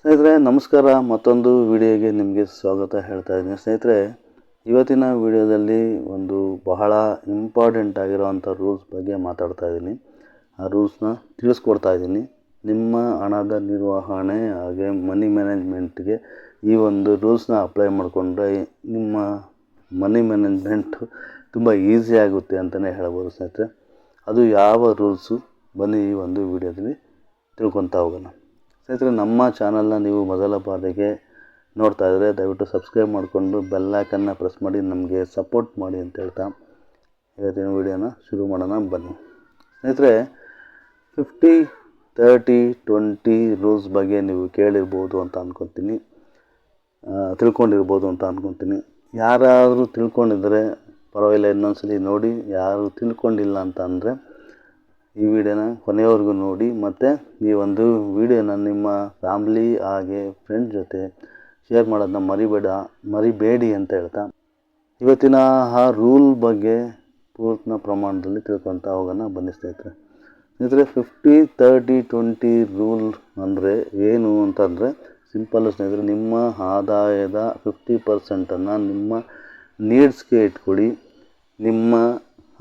ಸ್ನೇಹಿತರೆ ನಮಸ್ಕಾರ. ಮತ್ತೊಂದು ವಿಡಿಯೋಗೆ ನಿಮಗೆ ಸ್ವಾಗತ ಹೇಳ್ತಾ ಇದ್ದೀನಿ. ಸ್ನೇಹಿತರೆ, ಇವತ್ತಿನ ವಿಡಿಯೋದಲ್ಲಿ ಒಂದು ಬಹಳ ಇಂಪಾರ್ಟೆಂಟ್ ಆಗಿರೋವಂಥ ರೂಲ್ಸ್ ಬಗ್ಗೆ ಮಾತಾಡ್ತಾ ಇದ್ದೀನಿ. ಆ ರೂಲ್ಸ್ನ ತಿಳಿಸ್ಕೊಡ್ತಾ ಇದ್ದೀನಿ. ನಿಮ್ಮ ಹಣದ ನಿರ್ವಹಣೆ ಹಾಗೆ ಮನಿ ಮ್ಯಾನೇಜ್ಮೆಂಟ್ಗೆ ಈ ಒಂದು ರೂಲ್ಸ್ನ ಅಪ್ಲೈ ಮಾಡಿಕೊಂಡ್ರೆ ನಿಮ್ಮ ಮನಿ ಮ್ಯಾನೇಜ್ಮೆಂಟ್ ತುಂಬ ಈಸಿ ಆಗುತ್ತೆ ಅಂತಲೇ ಹೇಳ್ಬೋದು. ಸ್ನೇಹಿತರೆ, ಅದು ಯಾವ ರೂಲ್ಸು ಬನ್ನಿ ಈ ಒಂದು ವಿಡಿಯೋದಲ್ಲಿ ತಿಳ್ಕೊತಾ ಹೋಗೋಣ. ಸ್ನೇಹಿತರೆ, ನಮ್ಮ ಚಾನಲ್ನ ನೀವು ಮೊದಲ ಬಾರಿಗೆ ನೋಡ್ತಾ ಇದ್ದರೆ ದಯವಿಟ್ಟು ಸಬ್ಸ್ಕ್ರೈಬ್ ಮಾಡಿಕೊಂಡು ಬೆಲ್ಲೈಕನ್ನ ಪ್ರೆಸ್ ಮಾಡಿ ನಮಗೆ ಸಪೋರ್ಟ್ ಮಾಡಿ ಅಂತ ಹೇಳ್ತಾ ಇವತ್ತಿನ ವಿಡಿಯೋನ ಶುರು ಮಾಡೋಣ ಬನ್ನಿ. ಸ್ನೇಹಿತರೆ, 50-30-20 ರೂಲ್ಸ್ ಬಗ್ಗೆ ನೀವು ಕೇಳಿರ್ಬೋದು ಅಂತ ಅಂದ್ಕೊತೀನಿ, ತಿಳ್ಕೊಂಡಿರ್ಬೋದು ಅಂತ ಅಂದ್ಕೊತೀನಿ. ಯಾರಾದರೂ ತಿಳ್ಕೊಂಡಿದ್ದರೆ ಪರವಾಗಿಲ್ಲ, ಇನ್ನೊಂದ್ಸಲಿ ನೋಡಿ. ಯಾರು ತಿಳ್ಕೊಂಡಿಲ್ಲ ಅಂತ ಅಂದರೆ ಈ ವಿಡಿಯೋನ ಕೊನೆಯವರೆಗೂ ನೋಡಿ. ಮತ್ತು ಈ ಒಂದು ವಿಡಿಯೋನ ನಿಮ್ಮ ಫ್ಯಾಮ್ಲಿ ಹಾಗೆ ಫ್ರೆಂಡ್ ಜೊತೆ ಶೇರ್ ಮಾಡೋದನ್ನ ಮರಿಬೇಡಿ ಅಂತ ಹೇಳ್ತಾ ಇವತ್ತಿನ ಆ ರೂಲ್ ಬಗ್ಗೆ ಪೂರ್ಣ ಪ್ರಮಾಣದಲ್ಲಿ ತಿಳ್ಕೊತಾ ಹೋಗೋಣ ಬನ್ನಿ. ಸ್ನೇಹಿತರೆ, 50-30-20 ರೂಲ್ ಅಂದರೆ ಏನು ಅಂತಂದರೆ ಸಿಂಪಲ್ ಸ್ನೇಹಿತರೆ. ನಿಮ್ಮ ಆದಾಯದ 50% ನಿಮ್ಮ ನೀಡ್ಸ್ಗೆ ಇಟ್ಕೊಳ್ಳಿ, ನಿಮ್ಮ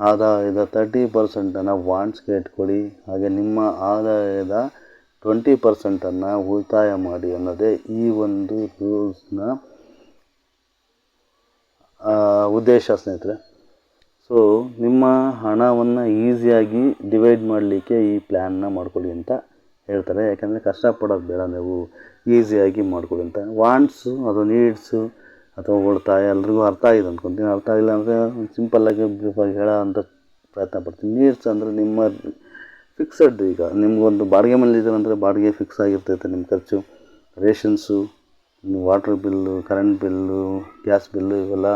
ಆದಾಯದ 30% ವಾಂಟ್ಸ್ಗೆ ಇಟ್ಕೊಳ್ಳಿ, ಹಾಗೆ ನಿಮ್ಮ ಆದಾಯದ 20% ಉಳಿತಾಯ ಮಾಡಿ ಅನ್ನೋದೇ ಈ ಒಂದು ರೂಲ್ಸ್ನ ಉದ್ದೇಶ ಸ್ನೇಹಿತರೆ. ಸೊ ನಿಮ್ಮ ಹಣವನ್ನು ಈಸಿಯಾಗಿ ಡಿವೈಡ್ ಮಾಡಲಿಕ್ಕೆ ಈ ಪ್ಲ್ಯಾನ್ನ ಮಾಡ್ಕೊಳ್ಳಿ ಅಂತ ಹೇಳ್ತಾರೆ. ಯಾಕೆಂದರೆ ಕಷ್ಟಪಡೋದು ಬೇಡ, ನೀವು ಈಸಿಯಾಗಿ ಮಾಡ್ಕೊಳ್ಳಿ ಅಂತ. ವಾಂಟ್ಸು ಅದು ನೀಡ್ಸು ಅಥವಾ ಉಳಿತಾಯ ಎಲ್ರಿಗೂ ಅರ್ಥ ಆಗಿದೆ ಅಂದ್ಕೊತೀನಿ. ಅರ್ಥ ಆಗಿಲ್ಲ ಅಂದರೆ ಸಿಂಪಲ್ಲಾಗಿ ಬ್ರೀಫಾಗಿ ಹೇಳೋ ಅಂತ ಪ್ರಯತ್ನ ಪಡ್ತೀನಿ. ನೀಡ್ಸ್ ಅಂದರೆ ನಿಮ್ಮ ಫಿಕ್ಸಡ್. ಈಗ ನಿಮಗೊಂದು ಬಾಡಿಗೆ ಮನೇಲಿದ್ದೀರ ಅಂದರೆ ಬಾಡಿಗೆ ಫಿಕ್ಸ್ ಆಗಿರ್ತೈತೆ ನಿಮ್ಮ ಖರ್ಚು, ರೇಷನ್ಸು, water bill, current bill, gas bill ಇವೆಲ್ಲ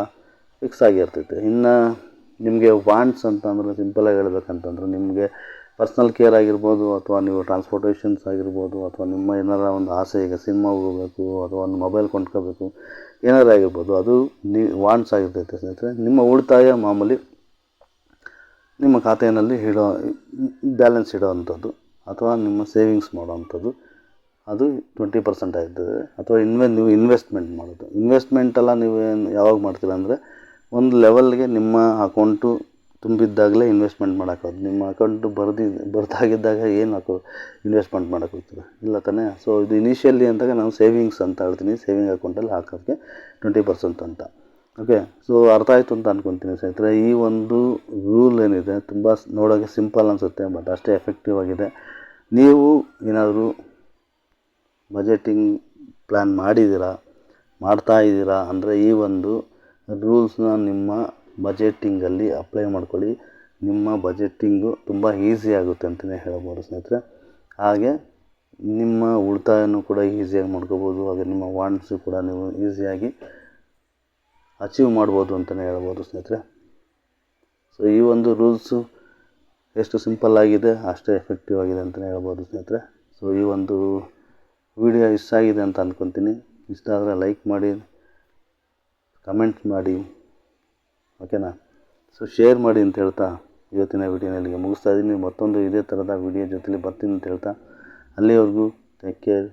ಫಿಕ್ಸ್ ಆಗಿರ್ತೈತೆ. ಇನ್ನು ನಿಮಗೆ ವಾಂಟ್ಸ್ ಅಂತಂದರೆ ಸಿಂಪಲಾಗಿ ಹೇಳ್ಬೇಕಂತಂದ್ರೆ ನಿಮಗೆ ಪರ್ಸ್ನಲ್ ಕೇರ್ ಆಗಿರ್ಬೋದು, ಅಥವಾ ನೀವು ಟ್ರಾನ್ಸ್ಪೋರ್ಟೇಷನ್ಸ್ ಆಗಿರ್ಬೋದು, ಅಥವಾ ನಿಮ್ಮ ಏನಾರ ಒಂದು ಆಸೆ, ಈಗ ಸಿನಿಮಾಗೆ ಹೋಗಬೇಕು ಅಥವಾ ಒಂದು ಮೊಬೈಲ್ ಕೊಂಡ್ಕೋಬೇಕು, ಏನಾರು ಆಗಿರ್ಬೋದು, ಅದು ವಾಂಟ್ಸ್ ಆಗಿರ್ತೈತೆ ಸ್ನೇಹಿತರೆ. ನಿಮ್ಮ ಉಳಿತಾಯ ಮಾಮೂಲಿ ನಿಮ್ಮ ಖಾತೆಯಲ್ಲಿ ಬ್ಯಾಲೆನ್ಸ್ ಇಡೋವಂಥದ್ದು ಅಥವಾ ನಿಮ್ಮ ಸೇವಿಂಗ್ಸ್ ಮಾಡೋವಂಥದ್ದು, ಅದು 20% ಆಗ್ತದೆ. ಅಥವಾ ನೀವು ಇನ್ವೆಸ್ಟ್ಮೆಂಟ್ ಮಾಡೋದು. ಇನ್ವೆಸ್ಟ್ಮೆಂಟೆಲ್ಲ ನೀವು ಯಾವಾಗ ಮಾಡ್ತೀರ ಅಂದರೆ ಒಂದು ಲೆವೆಲ್ಗೆ ನಿಮ್ಮ ಅಕೌಂಟು ತುಂಬಿದ್ದಾಗಲೇ ಇನ್ವೆಸ್ಟ್ಮೆಂಟ್ ಮಾಡೋಕ್ಕಾಗೋದು. ನಿಮ್ಮ ಅಕೌಂಟು ಬರ್ದಾಗಿದ್ದಾಗ ಏನು ಇನ್ವೆಸ್ಟ್ಮೆಂಟ್ ಮಾಡೋಕ್ಕೆ ಹೋಗ್ತದೆ, ಇಲ್ಲ ತಾನೇ. ಸೊ ಇದು ಇನಿಷಿಯಲಿ ಅಂದಾಗ ನಾನು ಸೇವಿಂಗ್ಸ್ ಅಂತ ಹೇಳ್ತೀನಿ. ಸೇವಿಂಗ್ ಅಕೌಂಟಲ್ಲಿ ಹಾಕೋಕ್ಕೆ 20% ಅಂತ. ಓಕೆ, ಸೊ ಅರ್ಥ ಆಯಿತು ಅಂತ ಅಂದ್ಕೊತೀನಿ ಸ್ನೇಹಿತರೆ. ಈ ಒಂದು ರೂಲ್ ಏನಿದೆ ತುಂಬ ನೋಡೋಕ್ಕೆ ಸಿಂಪಲ್ ಅನಿಸುತ್ತೆ, ಬಟ್ ಅಷ್ಟೇ ಎಫೆಕ್ಟಿವ್ ಆಗಿದೆ. ನೀವು ಏನಾದರೂ ಬಜೆಟಿಂಗ್ ಪ್ಲ್ಯಾನ್ ಮಾಡ್ತಾಯಿದ್ದೀರಾ ಅಂದರೆ ಈ ಒಂದು ರೂಲ್ಸ್ನ ನಿಮ್ಮ ಬಜೆಟಿಂಗಲ್ಲಿ ಅಪ್ಲೈ ಮಾಡ್ಕೊಳ್ಳಿ. ನಿಮ್ಮ ಬಜೆಟಿಂಗು ತುಂಬ ಈಸಿ ಆಗುತ್ತೆ ಅಂತಲೇ ಹೇಳ್ಬೋದು ಸ್ನೇಹಿತರೆ. ಹಾಗೆ ನಿಮ್ಮ ಉಳಿತಾಯನೂ ಕೂಡ ಈಸಿಯಾಗಿ ಮಾಡ್ಕೋಬೋದು, ಹಾಗೆ ನಿಮ್ಮ ವಾಂಟ್ಸು ಕೂಡ ನೀವು ಈಸಿಯಾಗಿ ಅಚೀವ್ ಮಾಡ್ಬೋದು ಅಂತಲೇ ಹೇಳ್ಬೋದು ಸ್ನೇಹಿತರೆ. ಸೊ ಈ ಒಂದು ರೂಲ್ಸು ಎಷ್ಟು ಸಿಂಪಲ್ ಆಗಿದೆ ಅಷ್ಟೇ ಎಫೆಕ್ಟಿವ್ ಆಗಿದೆ ಅಂತಲೇ ಹೇಳ್ಬೋದು ಸ್ನೇಹಿತರೆ. ಸೊ ಈ ಒಂದು ವಿಡಿಯೋ ಇಷ್ಟ ಆಗಿದೆ ಅಂತ ಅಂದ್ಕೊತೀನಿ. ಇಷ್ಟ ಆದರೆ ಲೈಕ್ ಮಾಡಿ, ಕಮೆಂಟ್ ಮಾಡಿ, ಓಕೆನಾ. ಸೊ ಶೇರ್ ಮಾಡಿ ಅಂತ ಹೇಳ್ತಾ ಇವತ್ತಿನ ವಿಡಿಯೋನ ಇಲ್ಲಿಗೆ ಮುಗಿಸ್ತಾ ಇದ್ದೀನಿ. ಮತ್ತೊಂದು ಇದೇ ಥರದ ವಿಡಿಯೋ ಜೊತೆಲಿ ಬರ್ತೀನಿ ಅಂತ ಹೇಳ್ತಾ ಅಲ್ಲಿವರೆಗೂ ಟೇಕ್ ಕೇರ್.